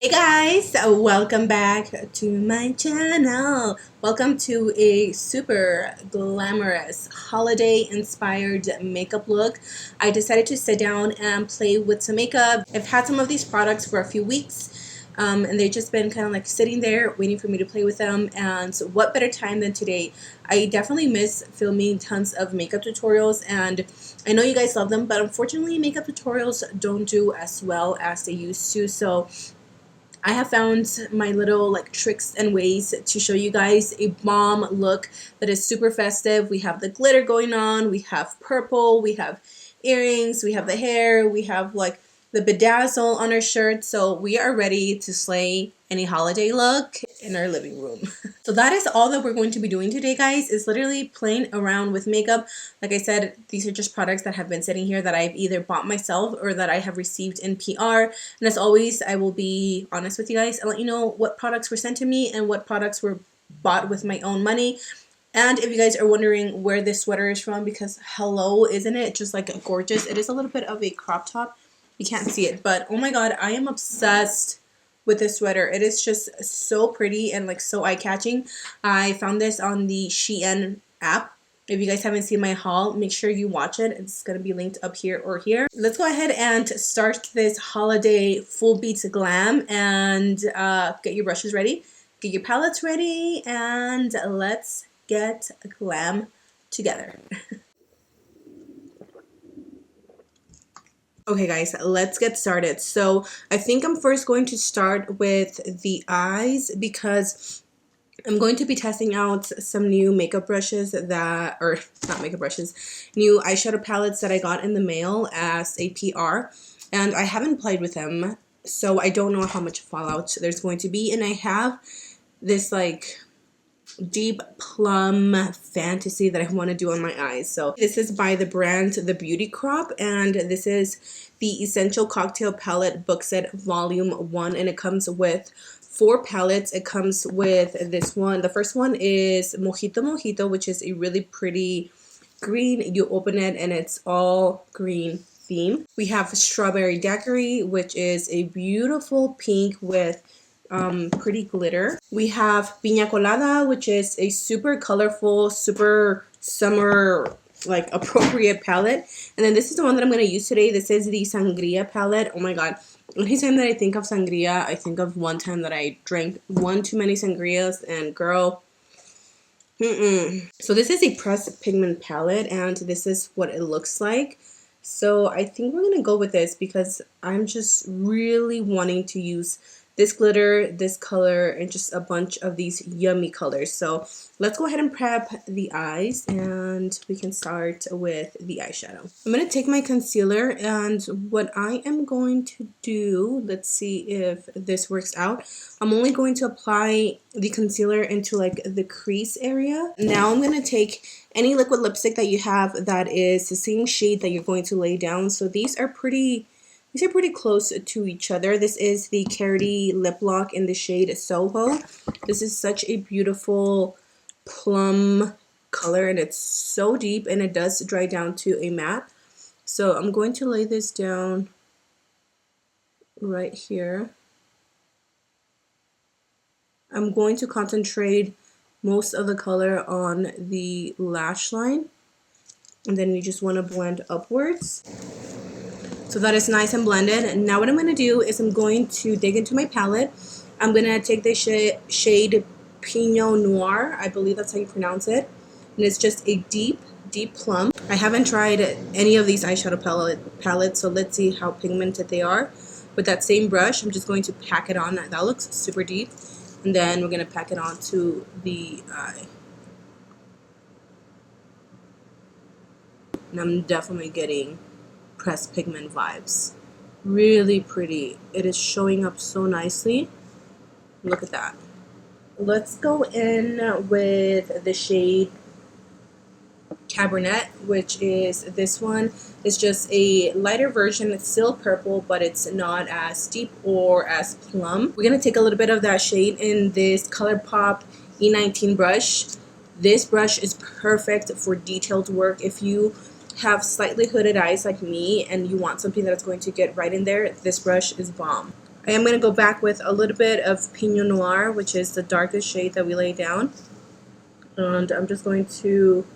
Hey guys, welcome back to my channel. Welcome to a super glamorous holiday inspired makeup look. I decided to sit down and play with some makeup. I've had some of these products for a few weeks and they've just been kind of like sitting there waiting for me to play with them, and so what better time than today. I definitely miss filming tons of makeup tutorials, and I know you guys love them, but unfortunately makeup tutorials don't do as well as they used to. So I have found my little like tricks and ways to show you guys a bomb look that is super festive. We have the glitter going on, we have purple, we have earrings, we have the hair, we have like the bedazzle on our shirt. So we are ready to slay any holiday look in our living room. So that is all that we're going to be doing today, guys, is literally playing around with makeup. Like I said, these are just products that have been sitting here that I've either bought myself or that I have received in PR. And as always, I will be honest with you guys and let you know what products were sent to me and what products were bought with my own money. And if you guys are wondering where this sweater is from, because hello, isn't it just like gorgeous? It is a little bit of a crop top. You can't see it, but oh my god, I am obsessed with this sweater. It is just so pretty and like so eye-catching. I found this on the SHEIN app. If you guys haven't seen my haul, make sure you watch it. It's going to be linked up here or here. Let's go ahead and start this holiday full beats glam, and get your brushes ready, get your palettes ready, and let's get glam together. Okay guys, let's get started. So I think I'm first going to start with the eyes because I'm going to be testing out some new makeup brushes that, or not makeup brushes, new eyeshadow palettes that I got in the mail as a PR, and I haven't played with them, so I don't know how much fallout there's going to be. And I have this like deep plum fantasy that I want to do on my eyes. So this is by the brand The Beauty Crop, and this is the Essential Cocktail Palette Book Set Volume 1, and it comes with 4 palettes. It comes with this one. The first one is Mojito, which is a really pretty green. You open it and it's all green theme. We have Strawberry Daiquiri, which is a beautiful pink with pretty glitter. We have Piña Colada, which is a super colorful, super summer like appropriate palette. And then this is the one that I'm going to use today. This is the Sangria palette. Oh my god. Anytime that I think of sangria, I think of one time that I drank one too many sangrias, and girl, So this is a pressed pigment palette, and this is what it looks like. So I think we're going to go with this because I'm just really wanting to use this glitter, this color, and just a bunch of these yummy colors. So let's go ahead and prep the eyes, and we can start with the eyeshadow. I'm going to take my concealer, and what I am going to do, let's see if this works out. I'm only going to apply the concealer into like the crease area. Now I'm going to take any liquid lipstick that you have that is the same shade that you're going to lay down. So these are pretty close to each other. This is the Carity Lip Lock in the shade Soho. This is such a beautiful plum color, and it's so deep, and it does dry down to a matte. So I'm going to lay this down right here. I'm going to concentrate most of the color on the lash line, and then you just want to blend upwards so that it's nice and blended. Now what I'm going to do is I'm going to dig into my palette. I'm going to take the shade Pinot Noir. I believe that's how you pronounce it. And it's just a deep plum. I haven't tried any of these eyeshadow palettes, so let's see how pigmented they are. With that same brush, I'm just going to pack it on. That looks super deep. And then we're going to pack it onto the eye. And I'm definitely getting pressed pigment vibes. Really pretty. It is showing up so nicely. Look at that. Let's go in with the shade Cabernet, which is this one. It's just a lighter version. It's still purple, but it's not as deep or as plum. We're going to take a little bit of that shade in this ColourPop E19 brush. This brush is perfect for detailed work. If you have slightly hooded eyes like me and you want something that's going to get right in there, this brush is bomb. I am going to go back with a little bit of Pinot Noir, which is the darkest shade that we laid down. And I'm just going to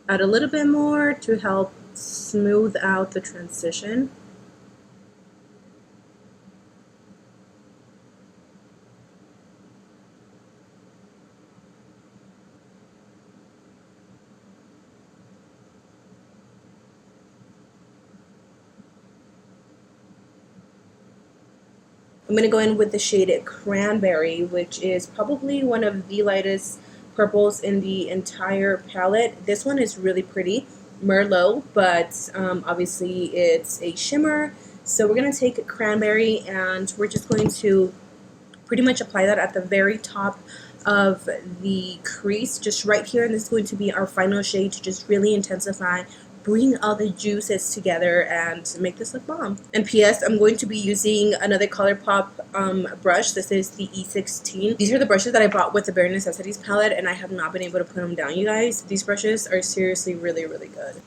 add a little bit more to help smooth out the transition. I'm going to go in with the shade Cranberry, which is probably one of the lightest purples in the entire palette. This one is really pretty, Merlot, but obviously it's a shimmer. So we're going to take Cranberry and we're just going to pretty much apply that at the very top of the crease, just right here. And this is going to be our final shade to just really intensify, bring all the juices together and make this look bomb. And P.S. I'm going to be using another ColourPop brush. This is the E16. These are the brushes that I bought with the Bare Necessities palette, and I have not been able to put them down, you guys. These brushes are seriously really, really good.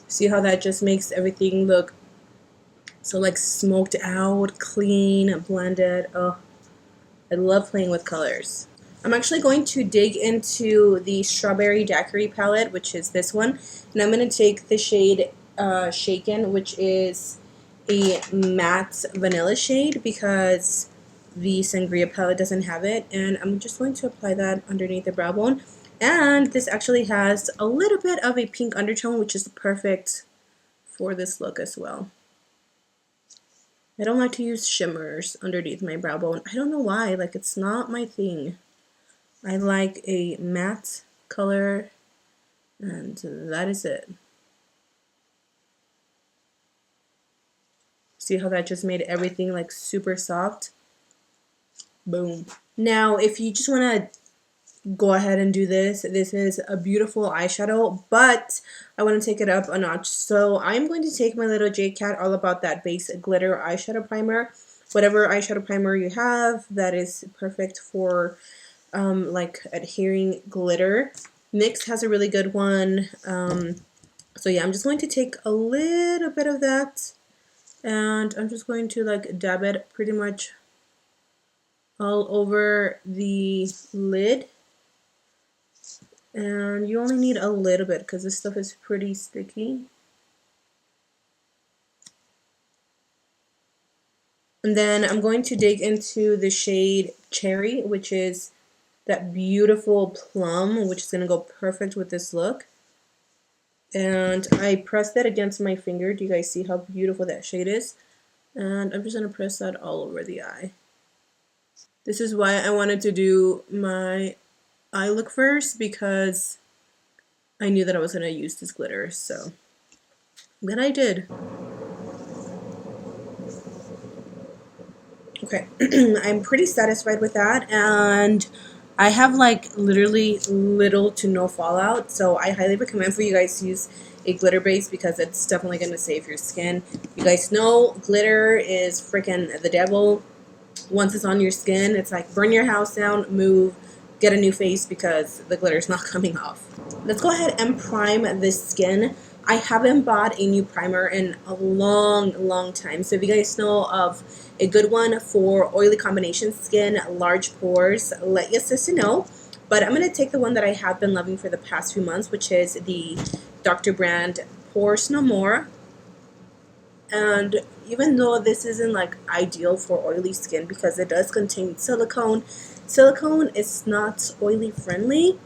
See how that just makes everything look so like smoked out, clean, blended. Oh, I love playing with colors. I'm actually going to dig into the Strawberry Daiquiri palette, which is this one, and I'm going to take the shade Shaken, which is a matte vanilla shade because the Sangria palette doesn't have it, and I'm just going to apply that underneath the brow bone. And this actually has a little bit of a pink undertone, which is perfect for this look as well. I don't like to use shimmers underneath my brow bone. I don't know why, like it's not my thing. I like a matte color, and that is it. See how that just made everything like super soft? Boom. Now, if you just want to go ahead and do this, this is a beautiful eyeshadow, but I want to take it up a notch. So I'm going to take my little J.Cat All About That Base Glitter Eyeshadow Primer. Whatever eyeshadow primer you have, that is perfect for like adhering glitter. NYX has a really good one. So yeah, I'm just going to take a little bit of that, and I'm just going to like dab it pretty much all over the lid. And you only need a little bit because this stuff is pretty sticky. And then I'm going to dig into the shade Cherry, which is that beautiful plum, which is going to go perfect with this look. And I pressed that against my finger. Do you guys see how beautiful that shade is? And I'm just going to press that all over the eye. This is why I wanted to do my eye look first, because I knew that I was going to use this glitter. So I'm glad I did. Okay, I'm pretty satisfied with that, and I have like literally little to no fallout, so I highly recommend for you guys to use a glitter base because it's definitely going to save your skin. You guys know glitter is freaking the devil. Once it's on your skin, it's like burn your house down, move, get a new face because the glitter is not coming off. Let's go ahead and prime this skin. I haven't bought a new primer in a long time, so if you guys know of a good one for oily combination skin, large pores, let your sister know. But I'm going to take the one that I have been loving for the past few months, which is the Dr. Brandt Pores No More. And even though this isn't like ideal for oily skin because it does contain silicone, silicone is not oily friendly.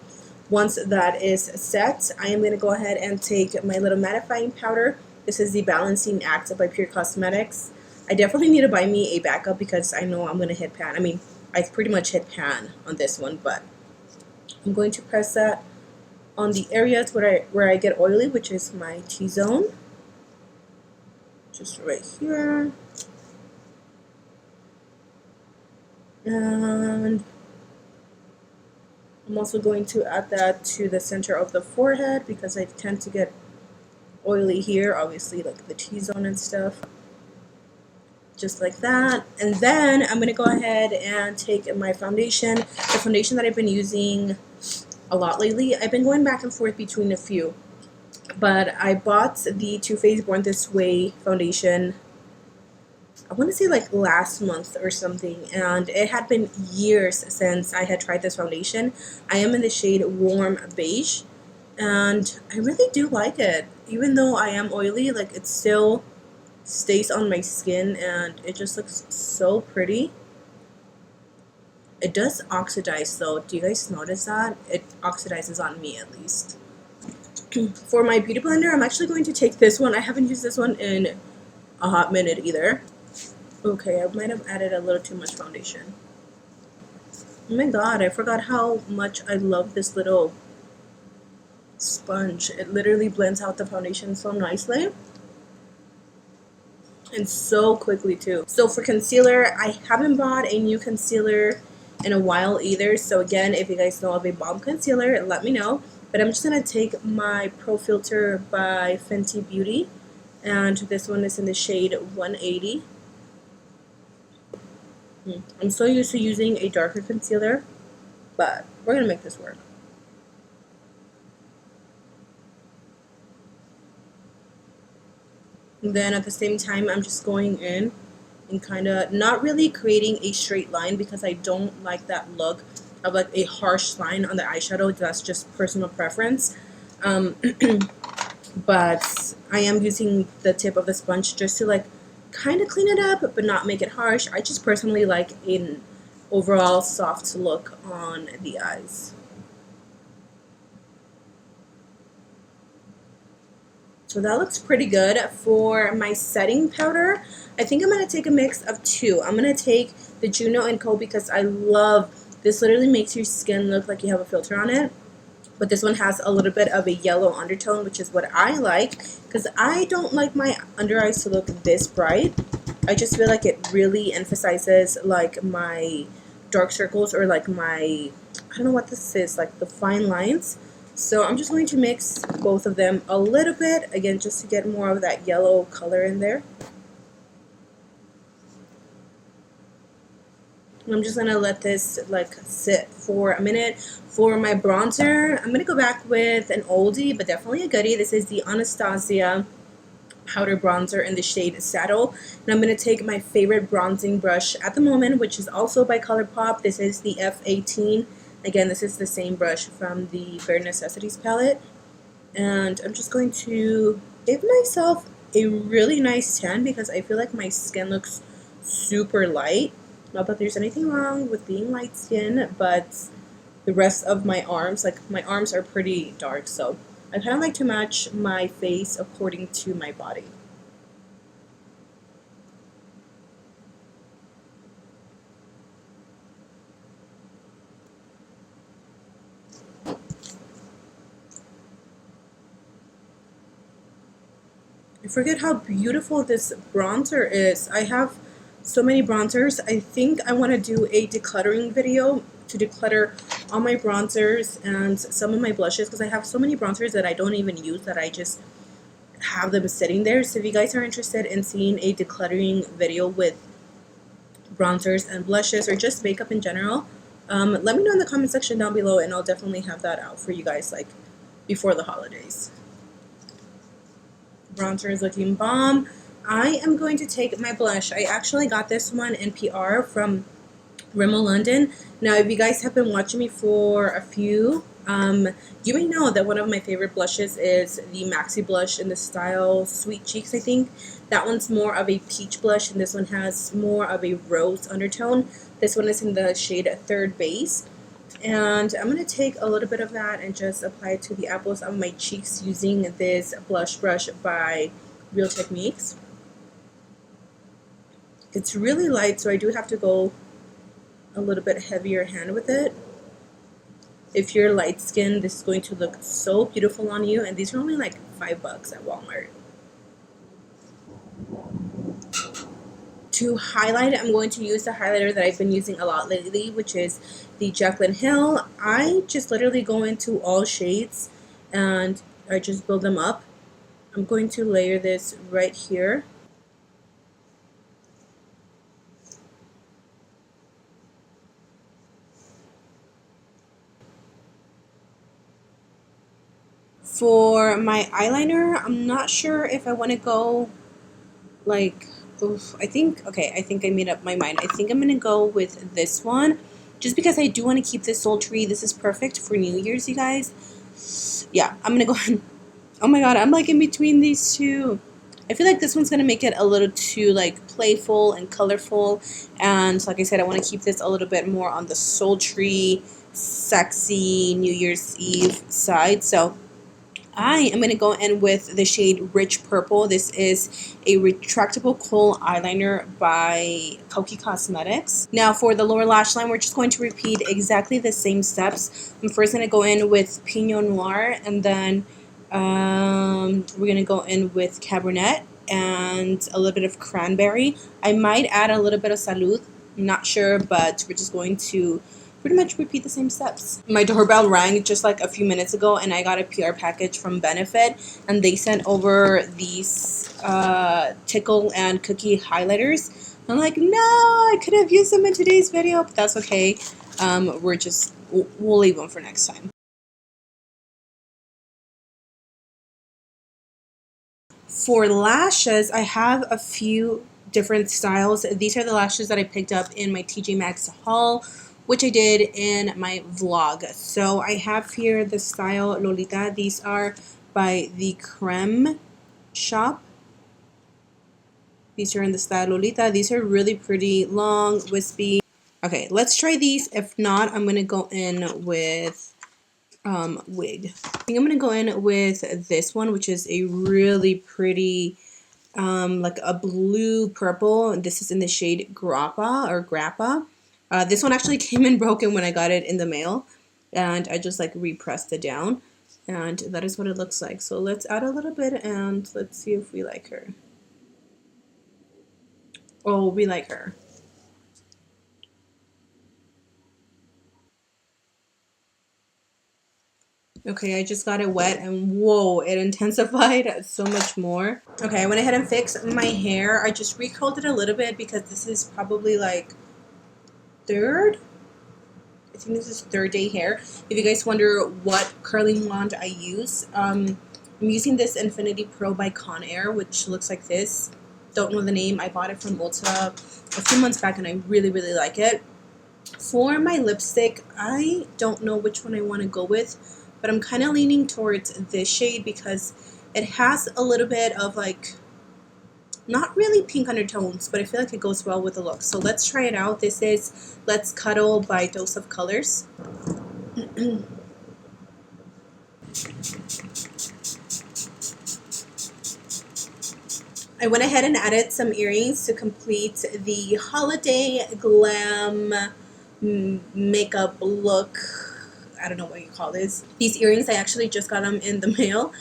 Once that is set, I am going to go ahead and take my little mattifying powder. This is the Balancing Act by Pure Cosmetics. I definitely need to buy me a backup because I know I'm going to hit pan. I mean, I pretty much hit pan on this one, but I'm going to press that on the areas where I get oily, which is my T-zone. Just right here. And I'm also going to add that to the center of the forehead because I tend to get oily here, obviously like the T-zone and stuff. Just like that. And then I'm going to go ahead and take my foundation, the foundation that I've been using a lot lately. I've been going back and forth between a few, but I bought the Too Faced Born This Way foundation I want to say like last month or something, and it had been years since I had tried this foundation. I am in the shade Warm Beige, and I really do like it. Even though I am oily, like it still stays on my skin and it just looks so pretty. It does oxidize though. Do you guys notice that? It oxidizes on me at least. For my beauty blender, I'm actually going to take this one. I haven't used this one in a hot minute either. Okay, I might have added a little too much foundation. Oh my god, I forgot how much I love this little sponge. It literally blends out the foundation so nicely. And so quickly too. So for concealer, I haven't bought a new concealer in a while either. So again, if you guys know of a bomb concealer, let me know. But I'm just going to take my Pro Filter by Fenty Beauty. And this one is in the shade 180. I'm so used to using a darker concealer, but we're going to make this work. And then at the same time, I'm just going in and kind of not really creating a straight line because I don't like that look of like a harsh line on the eyeshadow. That's just personal preference. But I am using the tip of the sponge just to like kind of clean it up but not make it harsh. I just personally like an overall soft look on the eyes. So that looks pretty good. For my setting powder, I think I'm going to take a mix of two. I'm going to take the Juno and Kohl because I love this. Literally makes your skin look like you have a filter on it. But this one has a little bit of a yellow undertone, which is what I like because I don't like my under eyes to look this bright. I just feel like it really emphasizes like my dark circles or like my, I don't know what this is, like the fine lines. So I'm just going to mix both of them a little bit, again, just to get more of that yellow color in there. I'm just going to let this like sit for a minute. For my bronzer, I'm going to go back with an oldie, but definitely a goodie. This is the Anastasia powder bronzer in the shade Saddle. And I'm going to take my favorite bronzing brush at the moment, which is also by ColourPop. This is the F18. Again, this is the same brush from the Bare Necessities palette. And I'm just going to give myself a really nice tan because I feel like my skin looks super light. Not that there's anything wrong with being light skin, but the rest of my arms, like my arms are pretty dark, so I kind of like to match my face according to my body. I forget how beautiful this bronzer is. I have so many bronzers. I think I want to do a decluttering video to declutter all my bronzers and some of my blushes because I have so many bronzers that I don't even use, that I just have them sitting there. So if you guys are interested in seeing a decluttering video with bronzers and blushes or just makeup in general, let me know in the comment section down below and I'll definitely have that out for you guys like before the holidays. Bronzer is looking bomb. I am going to take my blush. I actually got this one in PR from Rimmel London. Now, if you guys have been watching me for a few, you may know that one of my favorite blushes is the Maxi blush in the style Sweet Cheeks, I think. That one's more of a peach blush, and this one has more of a rose undertone. This one is in the shade Third Base. And I'm going to take a little bit of that and just apply it to the apples of my cheeks using this blush brush by Real Techniques. It's really light, so I do have to go a little bit heavier hand with it. If you're light skinned, this is going to look so beautiful on you, and these are only like $5 at Walmart. To highlight, I'm going to use the highlighter that I've been using a lot lately, which is the Jaclyn Hill. I just literally go into all shades and I just build them up. I'm going to layer this right here. For my eyeliner, I'm not sure if I want to go like Oof, I think, okay, I think I made up my mind. I think I'm going to go with this one. Just because I do want to keep this sultry. This is perfect for New Year's, you guys. Yeah, I'm going to go ahead. Oh my god, I'm like in between these two. I feel like this one's going to make it a little too like playful and colorful. And like I said, I want to keep this a little bit more on the sultry, sexy New Year's Eve side. So I am going to go in with the shade Rich Purple. This is a retractable Kohl eyeliner by Kokie Cosmetics. Now for the lower lash line, we're just going to repeat exactly the same steps. I'm first going to go in with Pinot Noir, and then we're going to go in with Cabernet and a little bit of Cranberry. I might add a little bit of Salud. I'm not sure, but we're just going to pretty much repeat the same steps. My doorbell rang just like a few minutes ago, and I got a PR package from Benefit, and they sent over these Tickle and Cookie highlighters. I'm like, no, I could have used them in today's video, but that's okay. We'll leave them for next time. For lashes, I have a few different styles. These are the lashes that I picked up in my TJ Maxx haul, which I did in my vlog. So I have here the style Lolita. These are by the Creme Shop. These are in the style Lolita. These are really pretty, long, wispy. Okay, let's try these. If not, I'm going to go in with wig. I think I'm going to go in with this one, which is a really pretty like a blue purple. This is in the shade Grappa. This one actually came in broken when I got it in the mail, and I just like repressed it down, and that is what it looks like. So let's add a little bit, and let's see if we like her. Oh, we like her. Okay, I just got it wet, and whoa, it intensified so much more. Okay, I went ahead and fixed my hair. I just recurled it a little bit because this is probably like I think this is third day hair. If you guys wonder what curling wand I use, I'm using this Infinity Pro by Conair, which looks like this. Don't know the name. I bought it from Ulta a few months back, and I really, really like it. For my lipstick, I don't know which one I want to go with, but I'm kind of leaning towards this shade because it has a little bit of like, not really pink undertones, but I feel like it goes well with the look. So let's try it out. This is Let's Cuddle by Dose of Colors. I went ahead and added some earrings to complete the holiday glam makeup look. I don't know what you call this. These earrings, I actually just got them in the mail.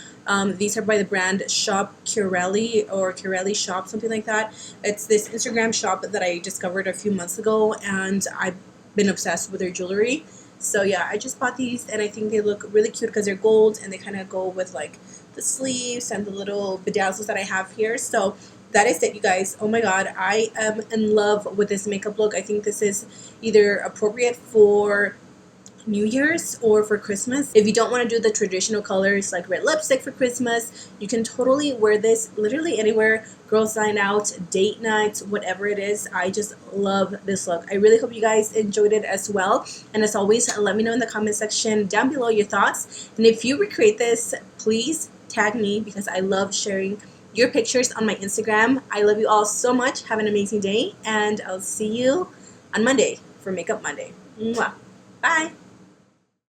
These are by the brand Shop Curelli, or Curelli Shop, something like that. It's this Instagram shop that I discovered a few months ago, and I've been obsessed with their jewelry. So yeah, I just bought these, and I think they look really cute because they're gold, and they kind of go with like the sleeves and the little bedazzles that I have here. So that is it, you guys. Oh my god, I am in love with this makeup look. I think this is either appropriate for New Year's or for Christmas. If you don't want to do the traditional colors like red lipstick for Christmas, you can totally wear this literally anywhere. Girls' night out, date nights, whatever it is. I just love this look. I really hope you guys enjoyed it as well. And as always, let me know in the comment section down below your thoughts. And if you recreate this, please tag me because I love sharing your pictures on my Instagram. I love you all so much. Have an amazing day, and I'll see you on Monday for Makeup Monday. Mwah. Bye.